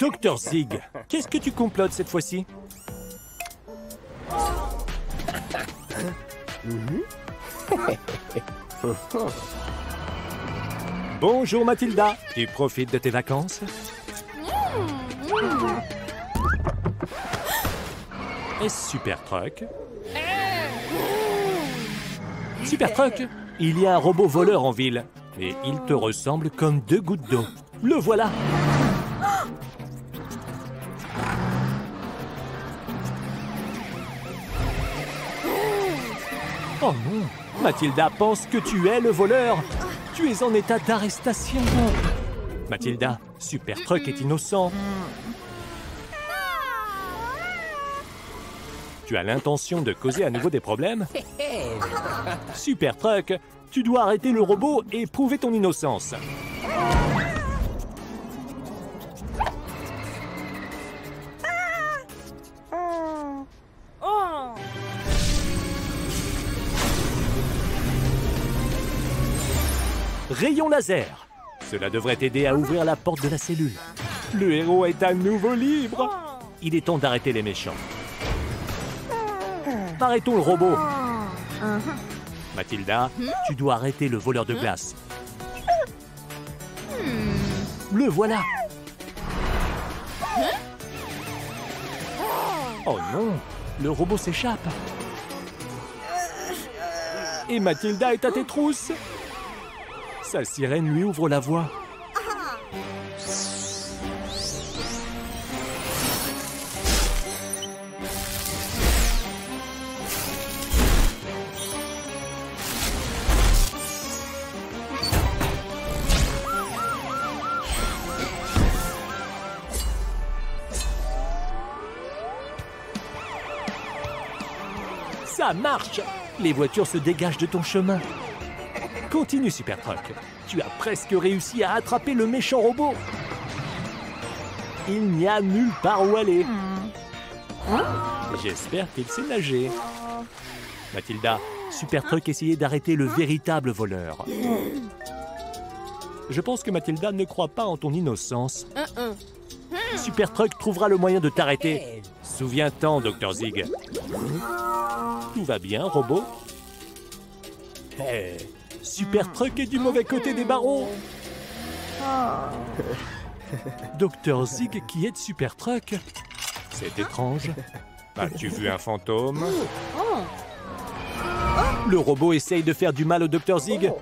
Docteur Zig, qu'est-ce que tu complotes cette fois-ci? Bonjour Mathilda, tu profites de tes vacances? Est-ce Super Truck? Super Truck, il y a un robot voleur en ville et il te ressemble comme deux gouttes d'eau. Le voilà! Oh non! Mathilda pense que tu es le voleur! Tu es en état d'arrestation! Mathilda, Super Truck est innocent! Tu as l'intention de causer à nouveau des problèmes? Super Truck, tu dois arrêter le robot et prouver ton innocence. Rayon laser. Cela devrait t'aider à ouvrir la porte de la cellule. Le héros est à nouveau libre. Il est temps d'arrêter les méchants. Arrêtons le robot. Mathilda, tu dois arrêter le voleur de glace. Le voilà. Oh non, le robot s'échappe. Et Mathilda est à tes trousses. Sa sirène lui ouvre la voie. Ça marche! Les voitures se dégagent de ton chemin. Continue, Super Truck. Tu as presque réussi à attraper le méchant robot. Il n'y a nulle part où aller. J'espère qu'il sait nager. Mathilda, Super Truck essayait d'arrêter le véritable voleur. Je pense que Mathilda ne croit pas en ton innocence. Super Truck trouvera le moyen de t'arrêter. Souviens-t'en, Dr. Zig. Tout va bien, robot? Super Truck est du mauvais côté des barreaux. Dr. Zig qui aide Super Truck. C'est étrange. As-tu vu un fantôme? Le robot essaye de faire du mal au Dr. Zig.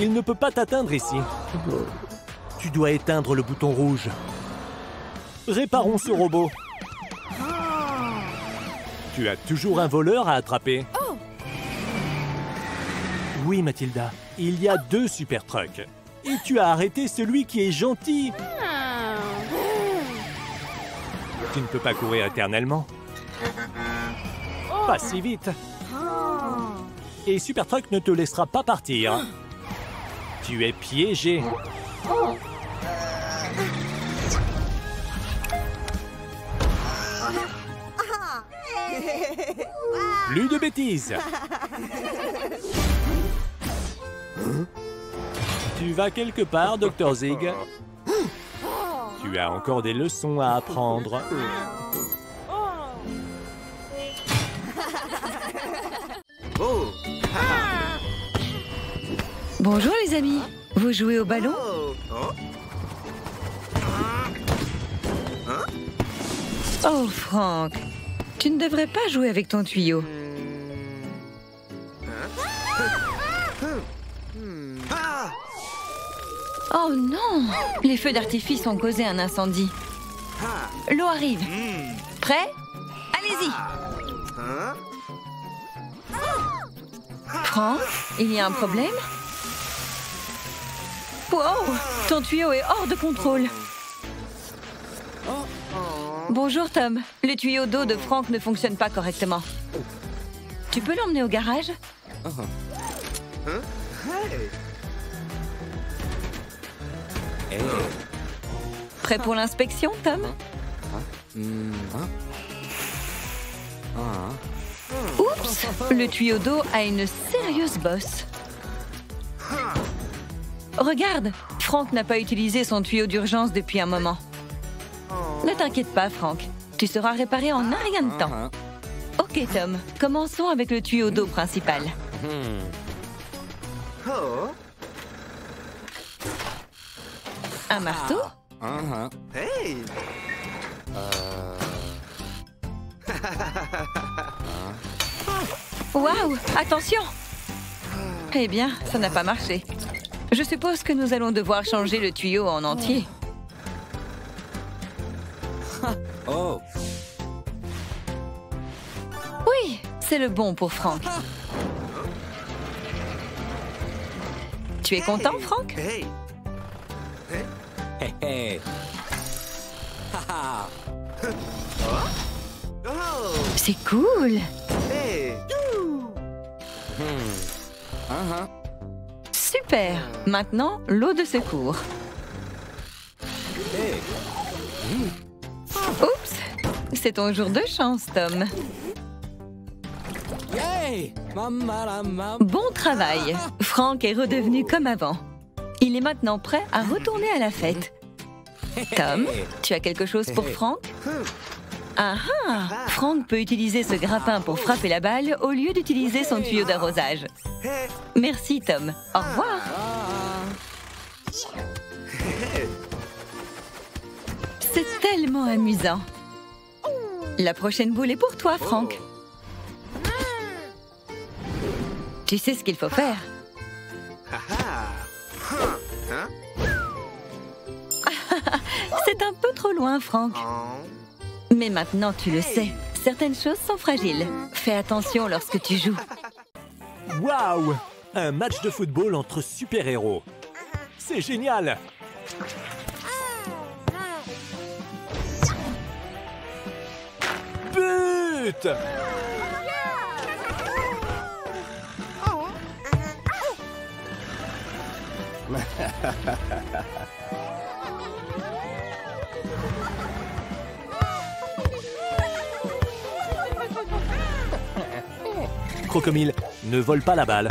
Il ne peut pas t'atteindre ici. Tu dois éteindre le bouton rouge. Réparons ce robot. Tu as toujours un voleur à attraper. Oui, Mathilda, il y a 2 Super Trucks. Et tu as arrêté celui qui est gentil. Tu ne peux pas courir éternellement. Pas si vite. Et Super Truck ne te laissera pas partir. Tu es piégé. Plus de bêtises. Tu vas quelque part, Dr. Zig. Tu as encore des leçons à apprendre. Bonjour les amis, vous jouez au ballon? Oh Franck, tu ne devrais pas jouer avec ton tuyau. Oh non, les feux d'artifice ont causé un incendie. L'eau arrive. Prêt? Allez-y. Franck, il y a un problème? Wow, ton tuyau est hors de contrôle. Bonjour Tom, le tuyau d'eau de Franck ne fonctionne pas correctement. Tu peux l'emmener au garage? Prêt pour l'inspection, Tom? Oups, le tuyau d'eau a une sérieuse bosse. Regarde, Frank n'a pas utilisé son tuyau d'urgence depuis un moment. Ne t'inquiète pas, Frank. Tu seras réparé en un rien de temps. Ok, Tom. Commençons avec le tuyau d'eau principal. Un marteau? Waouh! Attention! Eh bien, ça n'a pas marché. Je suppose que nous allons devoir changer le tuyau en entier. Oui, c'est le bon pour Frank. Tu es content, Frank? C'est cool! Super! Maintenant, l'eau de secours. Oups! C'est ton jour de chance, Tom. Bon travail! Frank est redevenu comme avant. Il est maintenant prêt à retourner à la fête. Tom, tu as quelque chose pour Frank? Ah ah! Frank peut utiliser ce grappin pour frapper la balle au lieu d'utiliser son tuyau d'arrosage. Merci, Tom. Au revoir. C'est tellement amusant. La prochaine boule est pour toi, Frank. Tu sais ce qu'il faut faire. C'est un peu trop loin, Frank. Mais maintenant, tu le sais. Certaines choses sont fragiles. Fais attention lorsque tu joues. Waouh! Un match de football entre super-héros. C'est génial! But! Crocomile, ne vole pas la balle.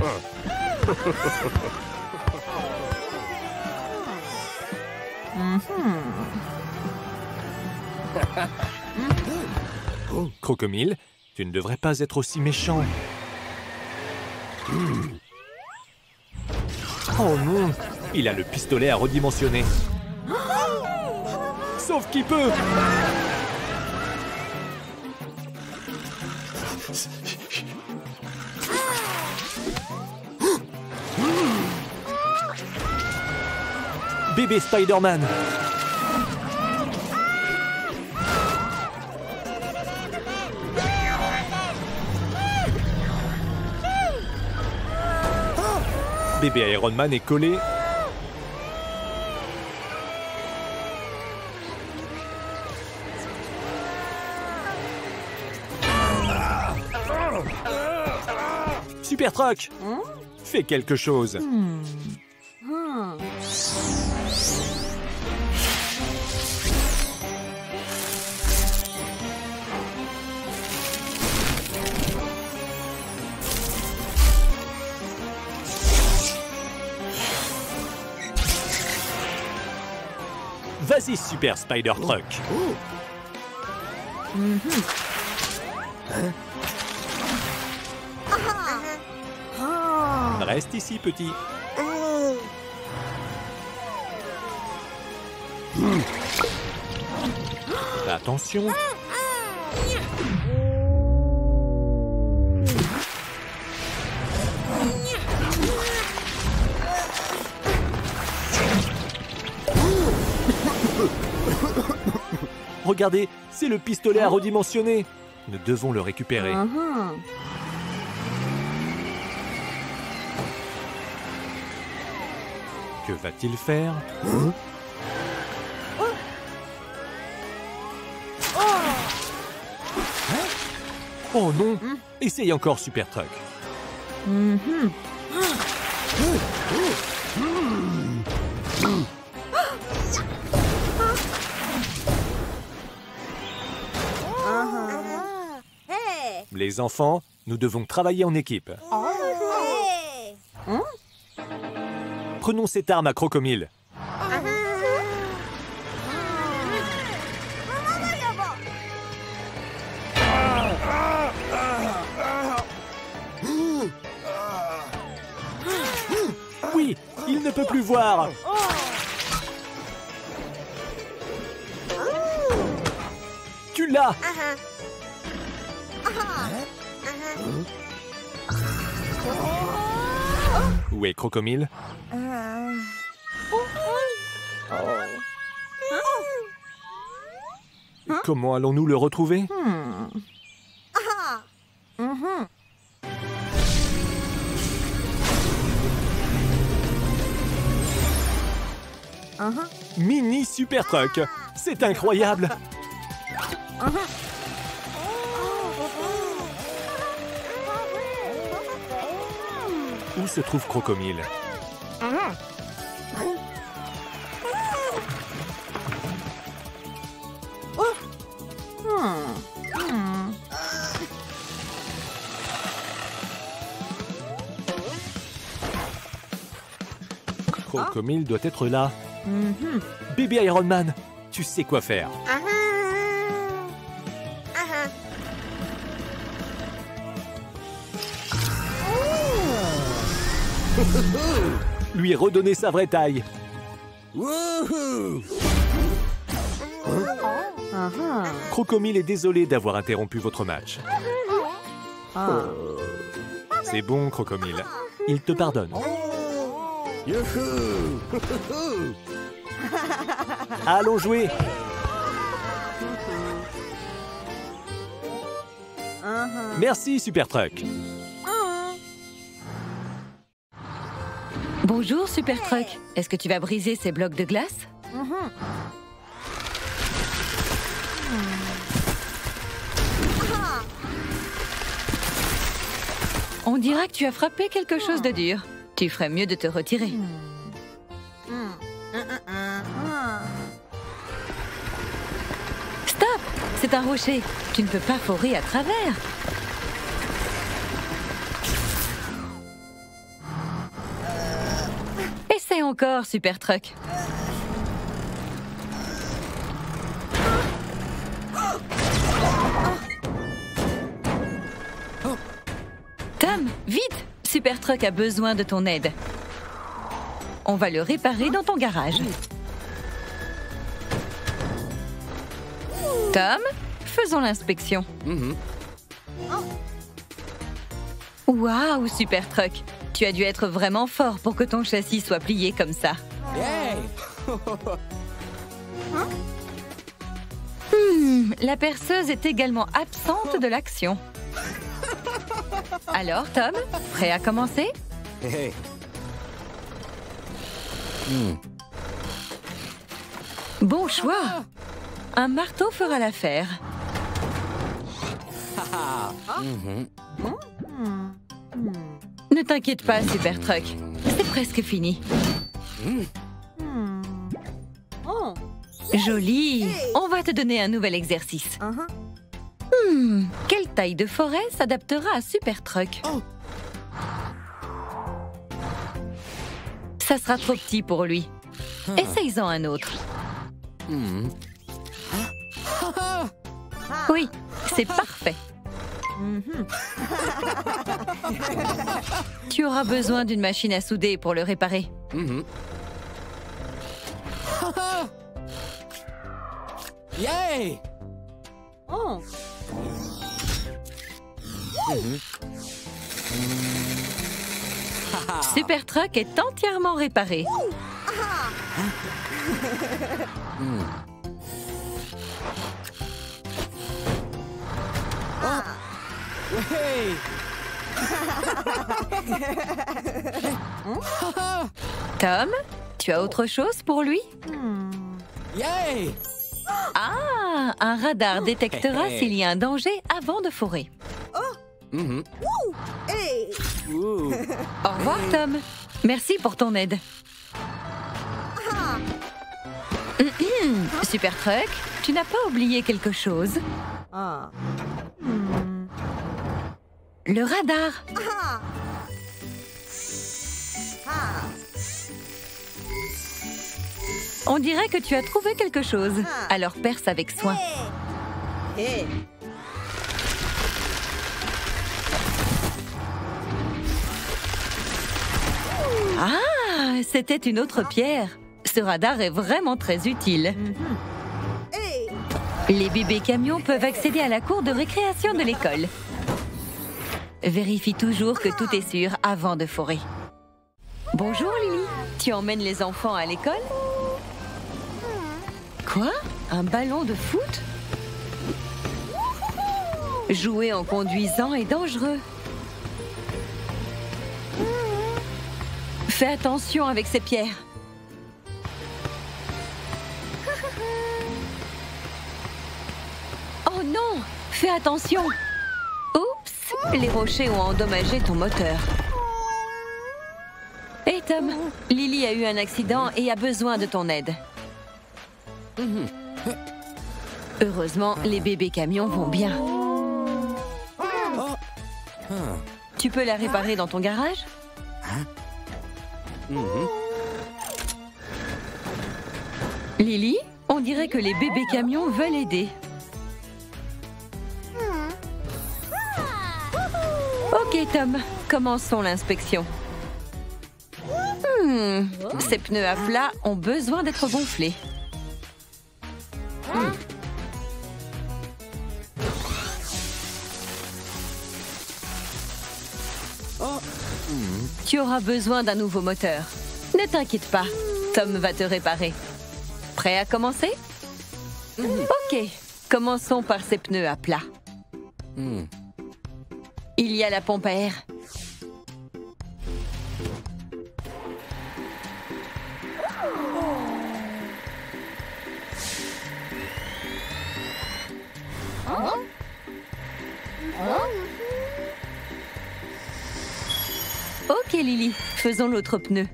Crocomile, tu ne devrais pas être aussi méchant. Oh non, il a le pistolet à redimensionner. Sauf qu'il peut. Bébé Spider-Man. Bébé Iron Man est collé. Super Truck, fais quelque chose. Vas-y, Super Spider-Truck. Reste ici, petit. Attention. Regardez, c'est le pistolet à redimensionner. Nous devons le récupérer. Que va-t-il faire? Oh non! Essaye encore, Super Truck. Les enfants, Nous devons travailler en équipe. Prenons cette arme à Crocomile. Oui, il ne peut plus voir. Tu l'as. Où est Crocomile? Comment allons-nous le retrouver? Mini Super Truck. C'est incroyable. Où se trouve Crocomile? Crocomile doit être là. Bébé Iron Man, tu sais quoi faire. Lui redonner sa vraie taille. Crocomile est désolé d'avoir interrompu votre match. C'est bon, Crocomile. Il te pardonne. Allons jouer. Merci, Super Truck. Bonjour, Super Truck. Est-ce que tu vas briser ces blocs de glace? On dira que tu as frappé quelque chose de dur. Tu ferais mieux de te retirer. Stop! C'est un rocher. Tu ne peux pas forer à travers. Essaie encore, Super Truck. Tom, vite! Super Truck a besoin de ton aide. On va le réparer dans ton garage. Tom, faisons l'inspection. Waouh, Super Truck! Tu as dû être vraiment fort pour que ton châssis soit plié comme ça. La perceuse est également absente de l'action. Alors, Tom, prêt à commencer? Bon choix! Un marteau fera l'affaire. Ne t'inquiète pas, Super Truck. C'est presque fini. Joli! On va te donner un nouvel exercice. Quelle taille de forêt s'adaptera à Super Truck? Ça sera trop petit pour lui. Essaye-en un autre. Oui, c'est parfait. Tu auras besoin d'une machine à souder pour le réparer. Yay! Super Truck est entièrement réparé. Tom, tu as autre chose pour lui? Yay! Ah, un radar détectera s'il y a un danger avant de forer. Au revoir, Tom. Merci pour ton aide. Super Truck, tu n'as pas oublié quelque chose? Le radar. On dirait que tu as trouvé quelque chose. Alors perce avec soin. Ah, c'était une autre pierre. Ce radar est vraiment très utile. Les bébés camions peuvent accéder à la cour de récréation de l'école. Vérifie toujours que tout est sûr avant de forer. Bonjour Lily, tu emmènes les enfants à l'école? Quoi? Un ballon de foot? Jouer en conduisant est dangereux. Fais attention avec ces pierres. Oh non! Fais attention! Oups! Les rochers ont endommagé ton moteur. Hé Tom, Lily a eu un accident et a besoin de ton aide. Heureusement, les bébés camions vont bien. Tu peux la réparer dans ton garage? Lily, on dirait que les bébés camions veulent aider. Ok Tom, commençons l'inspection. Ces pneus à plat ont besoin d'être gonflés. Tu auras besoin d'un nouveau moteur. Ne t'inquiète pas, Tom va te réparer. Prêt à commencer? Ok, commençons par ces pneus à plat. Il y a la pompe à air. Ok Lily, faisons l'autre pneu.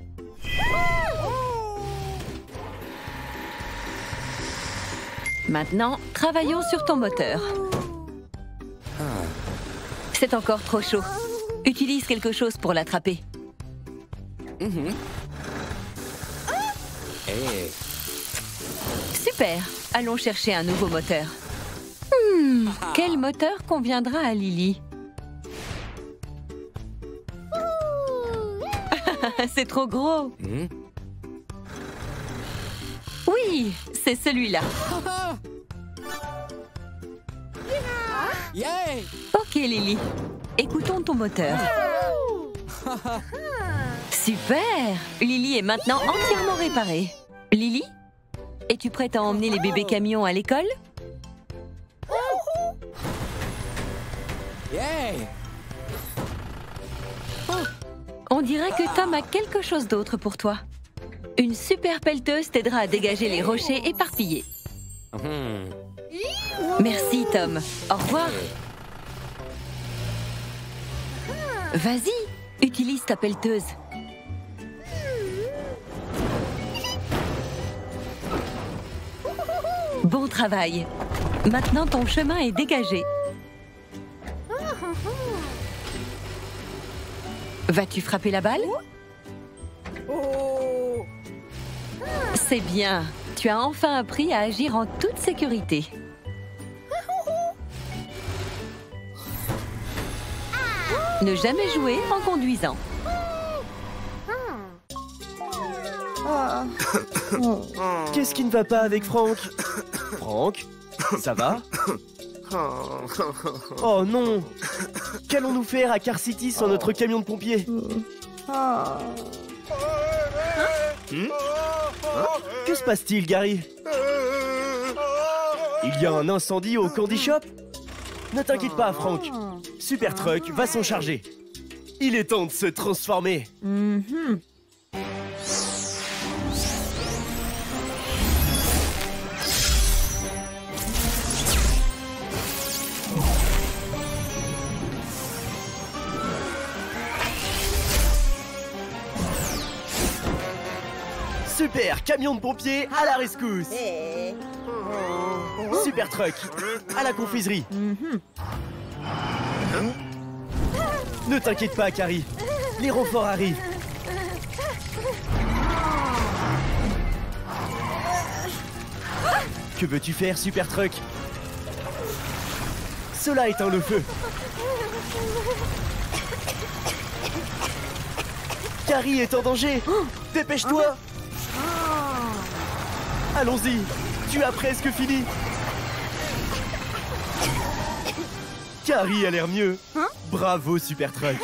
Maintenant, travaillons sur ton moteur. C'est encore trop chaud. Utilise quelque chose pour l'attraper. Super, allons chercher un nouveau moteur. Quel moteur conviendra à Lily? C'est trop gros. Oui, c'est celui-là. Ok Lily, écoutons ton moteur. Super, Lily est maintenant entièrement réparée. Lily, es-tu prête à emmener les bébés camions à l'école? On dirait que Tom a quelque chose d'autre pour toi. Une super pelleteuse t'aidera à dégager les rochers éparpillés. Merci Tom. Au revoir. Vas-y, utilise ta pelleteuse. Bon travail. Maintenant ton chemin est dégagé. Vas-tu frapper la balle? C'est bien. Tu as enfin appris à agir en toute sécurité. Ne jamais jouer en conduisant. Qu'est-ce qui ne va pas avec Franck? Franck, ça va? Oh non! Qu'allons-nous faire à Car City sans notre camion de pompiers? Que se passe-t-il, Gary? Il y a un incendie au Candy Shop? Ne t'inquiète pas, Franck. Super Truck va s'en charger. Il est temps de se transformer. Super camion de pompiers à la rescousse. Super Truck à la confiserie. Ne t'inquiète pas, Carrie. Les renforts arrivent. Que veux-tu faire, Super Truck? Cela éteint le feu. Carrie est en danger. Dépêche-toi. Allons-y. Tu as presque fini. Carrie a l'air mieux. Bravo, Super Truck.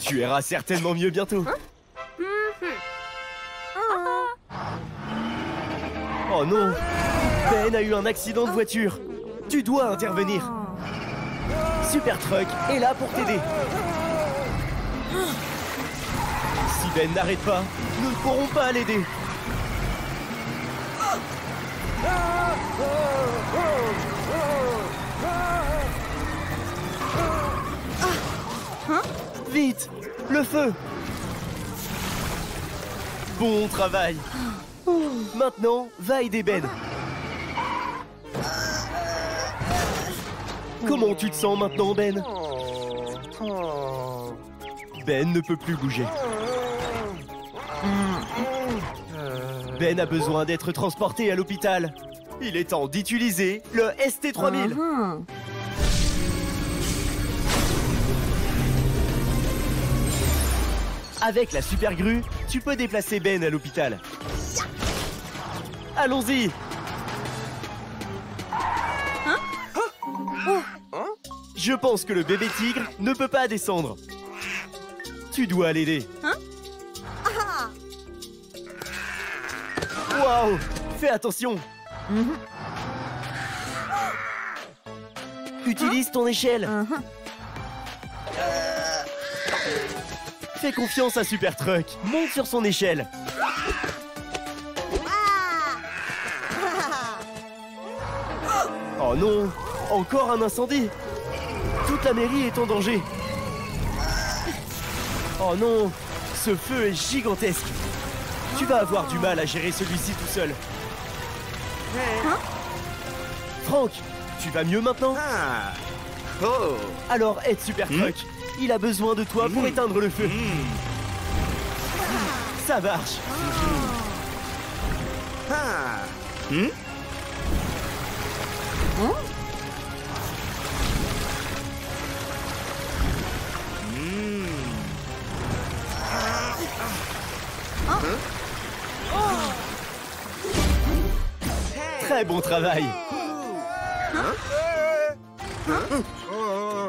Tu iras certainement mieux bientôt. Oh non! Ben a eu un accident de voiture. Tu dois intervenir. Super Truck est là pour t'aider. Si Ben n'arrête pas, nous ne pourrons pas l'aider. Vite! Le feu! Bon travail! Maintenant, va aider Ben. Comment tu te sens maintenant, Ben? Ben ne peut plus bouger. Ben a besoin d'être transporté à l'hôpital. Il est temps d'utiliser le ST3000. Avec la super grue, tu peux déplacer Ben à l'hôpital. Allons-y! Je pense que le bébé tigre ne peut pas descendre. Tu dois l'aider. Waouh! Fais attention! Utilise ton échelle. Fais confiance à Super Truck. Monte sur son échelle. Oh non! Encore un incendie! Toute la mairie est en danger. Oh non! Ce feu est gigantesque. Tu vas avoir du mal à gérer celui-ci tout seul. Franck, tu vas mieux maintenant? Alors aide Super Truck. Il a besoin de toi pour éteindre le feu. Ça marche. Très bon travail.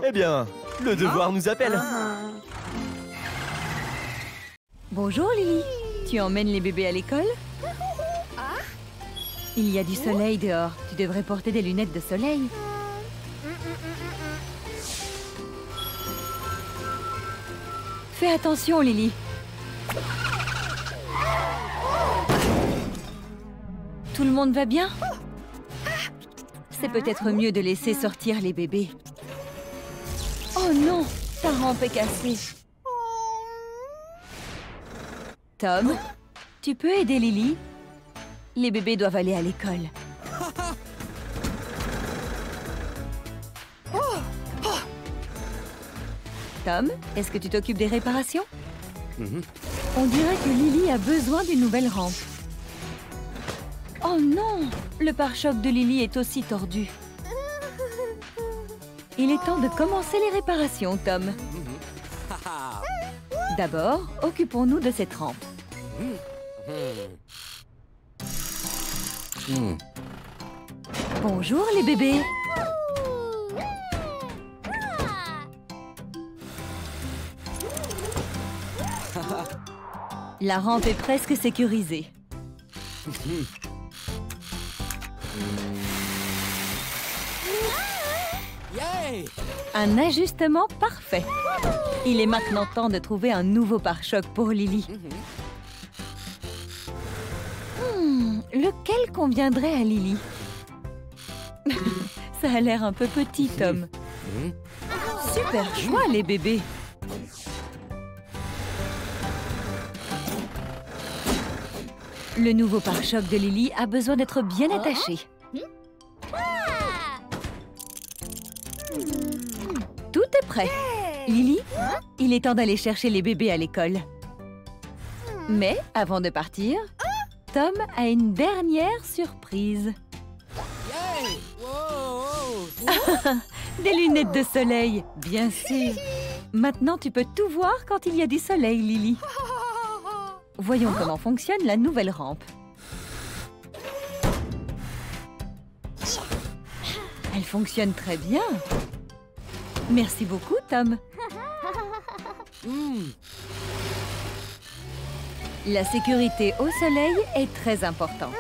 Eh bien, le devoir nous appelle. Bonjour Lily. Tu emmènes les bébés à l'école? Il y a du soleil dehors. Tu devrais porter des lunettes de soleil. Fais attention, Lily. Tout le monde va bien? C'est peut-être mieux de laisser sortir les bébés. Oh non, ta rampe est cassée. Tom, tu peux aider Lily? Les bébés doivent aller à l'école. Tom, est-ce que tu t'occupes des réparations? On dirait que Lily a besoin d'une nouvelle rampe. Oh non! Le pare-choc de Lily est aussi tordu. Il est temps de commencer les réparations, Tom. D'abord, occupons-nous de cette rampe. Bonjour les bébés. La rampe est presque sécurisée. Un ajustement parfait. Il est maintenant temps de trouver un nouveau pare-choc pour Lily. Lequel conviendrait à Lily? Ça a l'air un peu petit, Tom. Super choix, les bébés. Le nouveau pare-choc de Lily a besoin d'être bien attaché. Tout est prêt. Lily, il est temps d'aller chercher les bébés à l'école. Mais avant de partir, Tom a une dernière surprise. Yay! Wow! Des lunettes de soleil, bien sûr. Maintenant, tu peux tout voir quand il y a du soleil, Lily. Voyons comment fonctionne la nouvelle rampe. Elle fonctionne très bien. Merci beaucoup, Tom. La sécurité au soleil est très importante.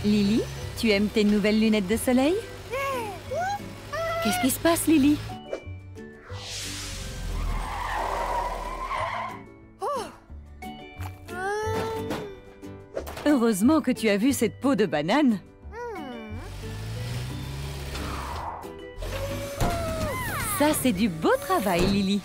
Lily, tu aimes tes nouvelles lunettes de soleil? Qu'est-ce qui se passe, Lily? Heureusement que tu as vu cette peau de banane. Ça, c'est du beau travail, Lily.